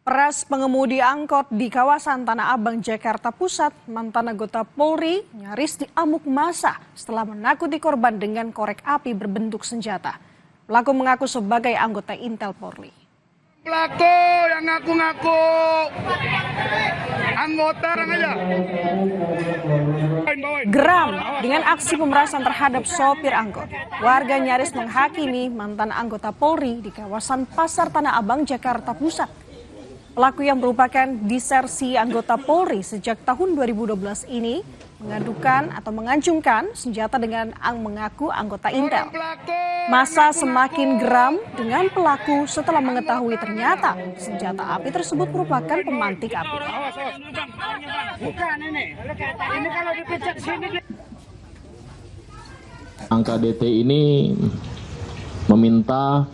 Peras pengemudi angkot di kawasan Tanah Abang, Jakarta Pusat, mantan anggota Polri nyaris diamuk massa setelah menakuti korban dengan korek api berbentuk senjata. Pelaku mengaku sebagai anggota Intel Polri. Pelaku yang ngaku-ngaku anggota aja. Geram dengan aksi pemerasan terhadap sopir angkot. Warga nyaris menghakimi mantan anggota Polri di kawasan Pasar Tanah Abang, Jakarta Pusat. Pelaku yang merupakan disersi anggota Polri sejak tahun 2012 ini mengancungkan senjata dengan mengaku anggota Intel. Massa semakin geram dengan pelaku setelah mengetahui ternyata senjata api tersebut merupakan pemantik api. Angka DT ini meminta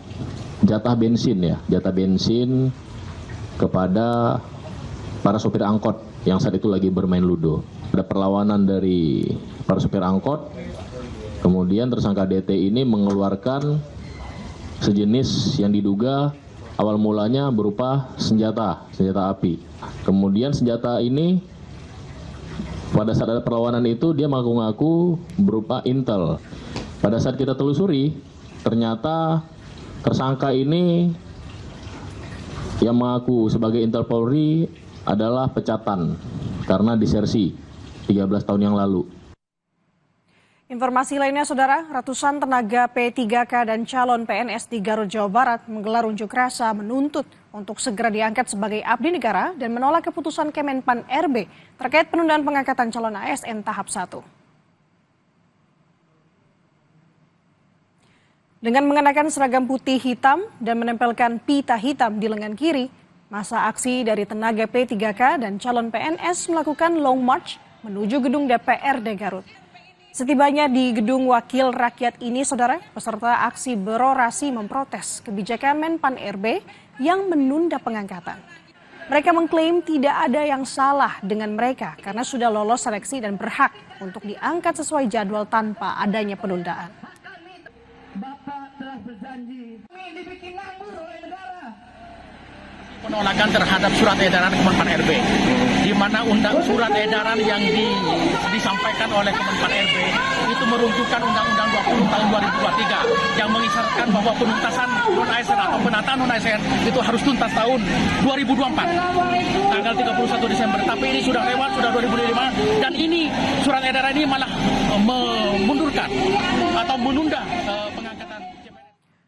jatah bensin kepada para sopir angkot yang saat itu lagi bermain ludo. Ada perlawanan dari para sopir angkot, kemudian tersangka DT ini mengeluarkan sejenis yang diduga awal mulanya berupa senjata api. Kemudian senjata ini pada saat ada perlawanan itu dia mengaku-ngaku berupa Intel. Pada saat kita telusuri, ternyata tersangka ini yang mengaku sebagai Intel Polri adalah pecatan karena disersi 13 tahun yang lalu. Informasi lainnya, Saudara, ratusan tenaga P3K dan calon PNS di Garut, Jawa Barat menggelar unjuk rasa menuntut untuk segera diangkat sebagai abdi negara dan menolak keputusan Kemenpan RB terkait penundaan pengangkatan calon ASN tahap 1. Dengan mengenakan seragam putih hitam dan menempelkan pita hitam di lengan kiri, masa aksi dari tenaga P3K dan calon PNS melakukan long march menuju gedung DPRD Garut. Setibanya di gedung Wakil Rakyat ini, Saudara, peserta aksi berorasi memprotes kebijakan Menpan RB yang menunda pengangkatan. Mereka mengklaim tidak ada yang salah dengan mereka karena sudah lolos seleksi dan berhak untuk diangkat sesuai jadwal tanpa adanya penundaan. Bapak telah berjanji dibikin nganggur oleh negara. Penolakan terhadap surat edaran Kemenpan RB, di mana surat edaran yang disampaikan oleh Kemenpan RB itu meruntuhkan Undang-Undang 20 tahun 2023 yang mengisyaratkan bahwa penuntasan non-ASN atau penataan non-ASN itu harus tuntas tahun 2024, tanggal 31 Desember. Tapi ini sudah lewat, sudah 2005, dan ini surat edaran ini malah memundurkan atau menunda pengangkatan.